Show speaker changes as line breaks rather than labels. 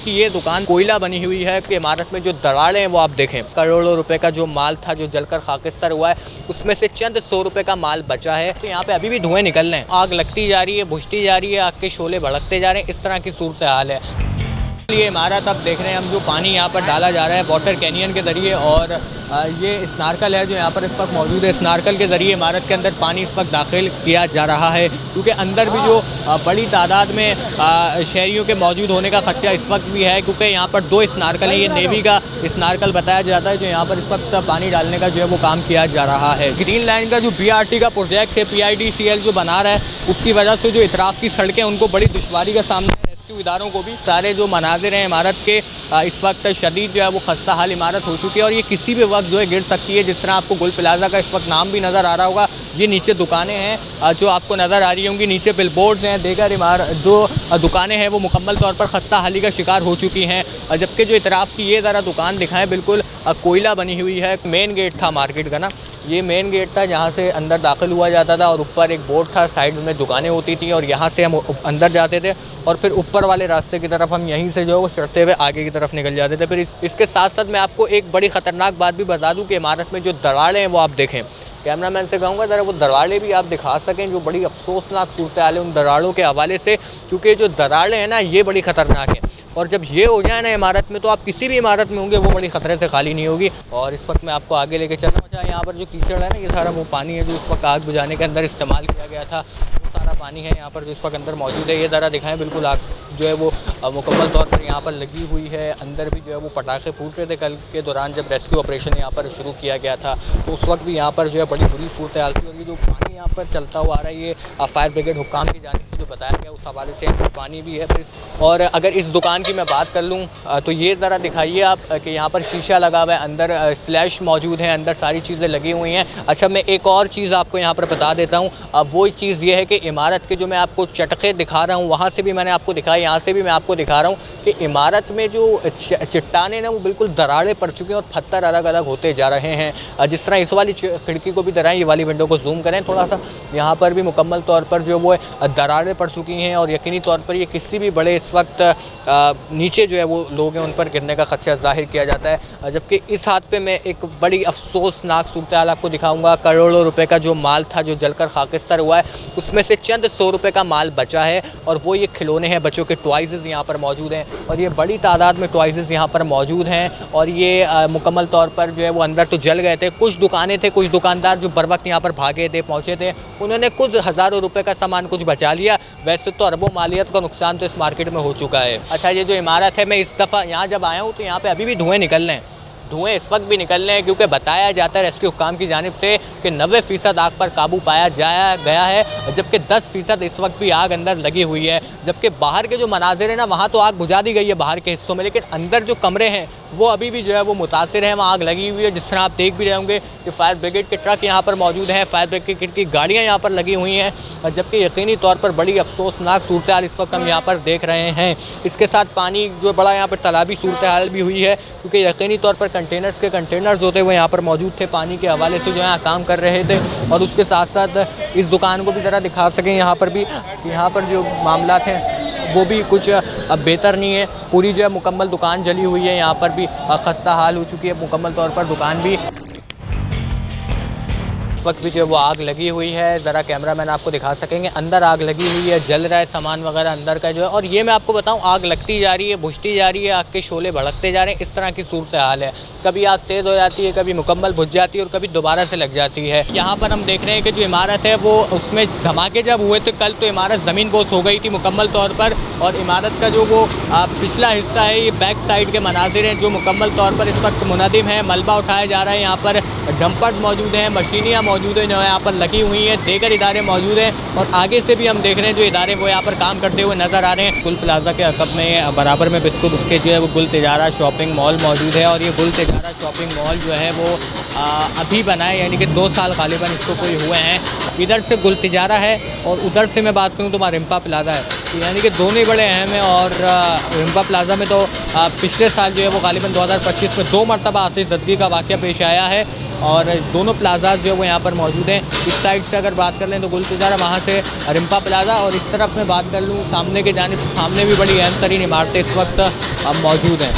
की ये दुकान कोयला बनी हुई है कि इमारत में जो दरारें हैं वो आप देखें, करोड़ों रुपए का जो माल था जो जलकर खाकिस्तान हुआ है, उसमें से चंद 100 रुपए का माल बचा है। तो यहाँ पे अभी भी धुएं निकल रहे हैं, आग लगती जा रही है, बुझती जा रही है, आग के शोले भड़कते जा रहे हैं। इस तरह की सूरत हाल है। ये इमारत अब देख रहे हैं हम, जो पानी यहाँ पर डाला जा रहा है वाटर कैनियन के ज़रिए, और ये स्नार्कल है जो यहाँ पर इस वक्त मौजूद है। स्नार्कल के ज़रिए इमारत के अंदर पानी इस वक्त दाखिल किया जा रहा है, क्योंकि अंदर भी जो बड़ी तादाद में शहरियों के मौजूद होने का खदशा इस वक्त भी है, क्योंकि यहाँ पर 2 स्नार्कल हैं। ये नेवी का स्नार्कल बताया जाता है जो यहाँ पर इस वक्त पानी डालने का जो है वो काम किया जा रहा है। ग्रीनलैंड का जो BRT का प्रोजेक्ट है, PIDCL जो बना रहा है, उसकी वजह से जो इतराफ़ की सड़कें उनको बड़ी दुश्वारी का सामना, इदारों को भी सारे जो मनाजिर हैं इमारत के इस वक्त शदीद जो है वो खस्ता हाल इमारत हो चुकी है, और ये किसी भी वक्त जो है गिर सकती है। जिस तरह आपको गुल प्लाजा का इस वक्त नाम भी नज़र आ रहा होगा, ये नीचे दुकानें हैं जो आपको नज़र आ रही होंगी, नीचे बिलबोर्ड्स हैं, देगर इमारत जो दुकानें हैं वो मुकम्मल तौर पर खस्ता हाली का शिकार हो चुकी हैं। जबकि जो इतराफ़ की ये ज़रा दुकान दिखाएँ, बिल्कुल कोयला बनी हुई है। मेन गेट था मार्केट का ना, ये मेन गेट था जहाँ से अंदर दाखिल हुआ जाता था, और ऊपर एक बोर्ड था, साइड में दुकानें होती थी, और यहाँ से हम अंदर जाते थे, और फिर ऊपर वाले रास्ते की तरफ हम यहीं से जो है वो चढ़ते हुए आगे की तरफ निकल जाते थे। फिर इसके साथ साथ मैं आपको एक बड़ी ख़तरनाक बात भी बता दूँ कि इमारत में जो दरारें हैं वो आप देखें। कैमरामैन से कहूँगा ज़रा वो दरारें भी आप दिखा सकें, जो बड़ी अफसोसनाक सूरत हाल है उन दरारों के हवाले से, क्योंकि जो दरारें हैं ना ये बड़ी ख़तरनाक है, और जब ये हो जाए ना इमारत में, तो आप किसी भी इमारत में होंगे वो बड़ी ख़तरे से खाली नहीं होगी। और इस वक्त मैं आपको आगे लेके चल रहा हूँ। अच्छा, यहाँ पर जो कीचड़ है ना, ये सारा वो पानी है जो इस वक्त आग बुझाने के अंदर इस्तेमाल किया गया था, वो सारा पानी है यहाँ पर जो इस वक्त अंदर मौजूद है। ये ज़रा दिखाएं, बिल्कुल आग जो है वो मुकम्मल तौर पर यहाँ पर लगी हुई है। अंदर भी जो है वो पटाखे फूट रहे थे कल के दौरान जब रेस्क्यू ऑपरेशन यहाँ पर शुरू किया गया था, तो उस वक्त भी यहाँ पर जो है बड़ी बुरी सूरत हाल थी। और ये जो पानी यहाँ पर चलता हुआ आ रहा है, ये फायर ब्रिगेड हुक्काम की जानिब से जो बताया गया उस हवाले से पानी भी है। और अगर इस दुकान की मैं बात कर लूँ तो ये ज़रा दिखाइए आप कि यहाँ पर शीशा लगा हुआ है, अंदर स्लैश मौजूद है, अंदर सारी चीज़ें लगी हुई हैं। अच्छा, मैं एक और चीज़ आपको यहाँ पर बता देता हूँ। अब वो चीज़ ये है कि इमारत के जो मैं आपको चटखे दिखा रहा हूँ, वहाँ से भी मैंने आपको दिखाया, यहाँ से भी मैं आपको दिखा रहा हूँ कि इमारत में जो चट्टानें ना वो बिल्कुल दरारें पड़ चुकी हैं, और पत्थर अलग अलग होते जा रहे हैं। जिस तरह इस वाली खिड़की को भी दराएँ, ये वाली विंडो को जूम करें थोड़ा सा, यहाँ पर भी मुकम्मल तौर पर जो वो दरारें पड़ चुकी हैं, और यकीनी तौर पर ये किसी भी बड़े इस वक्त नीचे जो है वो लोग हैं उन पर गिरने का खदशा ज़ाहिर किया जाता है। जबकि इस हाथ पे मैं एक बड़ी अफसोसनाक सूरत हाल आपको दिखाऊंगा। करोड़ों रुपए का जो माल था जो जलकर खाकिस्तान हुआ है, उसमें से चंद 100 रुपए का माल बचा है, और वो ये खिलौने हैं, बच्चों के टॉयज़ यहाँ पर मौजूद हैं, और ये बड़ी तादाद में टॉयज़ यहाँ पर मौजूद हैं। और ये मुकम्मल तौर पर जो है वो अंदर तो जल गए थे। कुछ दुकानें थे, कुछ दुकानदार जो बर वक्त यहाँ पर भागे थे, पहुँचे थे, उन्होंने कुछ हज़ारों रुपये का सामान कुछ बचा लिया। वैसे तो अरबों मालियत का नुकसान तो इस मार्केट में हो चुका है। अच्छा, ये जो इमारत है, मैं इस दफ़ा यहाँ जब आया हूँ तो यहाँ पे अभी भी धुएं निकल रहे हैं, धुएं इस वक्त भी निकल रहे हैं, क्योंकि बताया जाता है रेस्क्यू हुक्काम की जानिब से कि 90% आग पर काबू पाया गया है, जबकि 10% इस वक्त भी आग अंदर लगी हुई है। जबकि बाहर के जो मनाजिर है ना, वहाँ तो आग बुझा दी गई है बाहर के हिस्सों में, लेकिन अंदर जो कमरे हैं वो अभी भी जो है वो मुतासिर हैं, वहाँ आग लगी हुई है। जिस तरह आप देख भी रहे होंगे कि फायर ब्रिगेड के ट्रक यहाँ पर मौजूद हैं, फायर ब्रिगेड की गाड़ियाँ यहाँ पर लगी हुई हैं, जबकि यकीनी तौर पर बड़ी अफसोसनाक सूरत हाल इस वक्त हम यहाँ पर देख रहे हैं। इसके साथ पानी जो बड़ा यहाँ पर तालाबी सूरत हाल भी हुई है, क्योंकि यकीनी तौर पर कंटेनर्स होते हुए यहाँ पर मौजूद थे, पानी के हवाले से जो है काम कर रहे थे। और उसके साथ साथ इस दुकान को भी ज़रा दिखा सकें, यहाँ पर भी, यहाँ पर जो मामला हैं वो भी कुछ अब बेहतर नहीं है। पूरी जो है मुकम्मल दुकान जली हुई है, यहाँ पर भी खस्ता हाल हो चुकी है मुकम्मल तौर पर दुकान भी। वक्त भी जो है वो आग लगी हुई है, ज़रा कैमरामैन आपको दिखा सकेंगे, अंदर आग लगी हुई है, जल रहा है सामान वगैरह अंदर का जो है। और ये मैं आपको बताऊं, आग लगती जा रही है, बुझती जा रही है, आग के शोले भड़कते जा रहे हैं। इस तरह की सूरत हाल है, कभी आग तेज़ हो जाती है, कभी मुकम्मल बुझ जाती है, और कभी दोबारा से लग जाती है। यहाँ पर हम देख रहे हैं कि जो इमारत है वो, उसमें धमाके जब हुए थे कल, तो इमारत ज़मीन बोस हो गई थी मुकम्मल तौर पर, और इमारत का जो वो पिछला हिस्सा है, ये बैक साइड के मनाजिर हैं जो मुकम्मल तौर पर इस वक्त मुनदिम है। मलबा उठाया जा रहा है, यहाँ पर डंपर्स मौजूद हैं, मशीनियाँ मौजूद हैं जो यहाँ पर लगी हुई हैं, देगर इदारे मौजूद हैं, और आगे से भी हम देख रहे हैं जो इदारे वो यहाँ पर काम करते हुए नज़र आ रहे हैं। गुल प्लाजा के अकब में बराबर में बिस्कुट उसके जो है वो गुल तिजारा शॉपिंग मॉल मौजूद है, और ये गुल तिजारा शॉपिंग मॉल जो है वो अभी बना है, यानी कि 2 साल गालिबन इसको कोई हुए हैं। इधर से गुल तिजारा है, और उधर से मैं बात करूँ तो रिम्पा प्लाजा है, तो यानी कि दोनों ही बड़े अहम हैं। और रिम्पा प्लाजा में तो पिछले साल जो है वो गालिबन 2025 में 2 मरतबा आतिशज़दगी का वाक़या पेश आया है, और दोनों प्लाजाज जो है वो यहाँ पर मौजूद हैं। इस साइड से अगर बात कर लें तो गुल पिज़ारा, वहाँ से रिम्पा प्लाजा, और इस तरफ में बात कर लूँ सामने के जानिब, सामने भी बड़ी अहम तरीन इमारतें इस वक्त मौजूद हैं।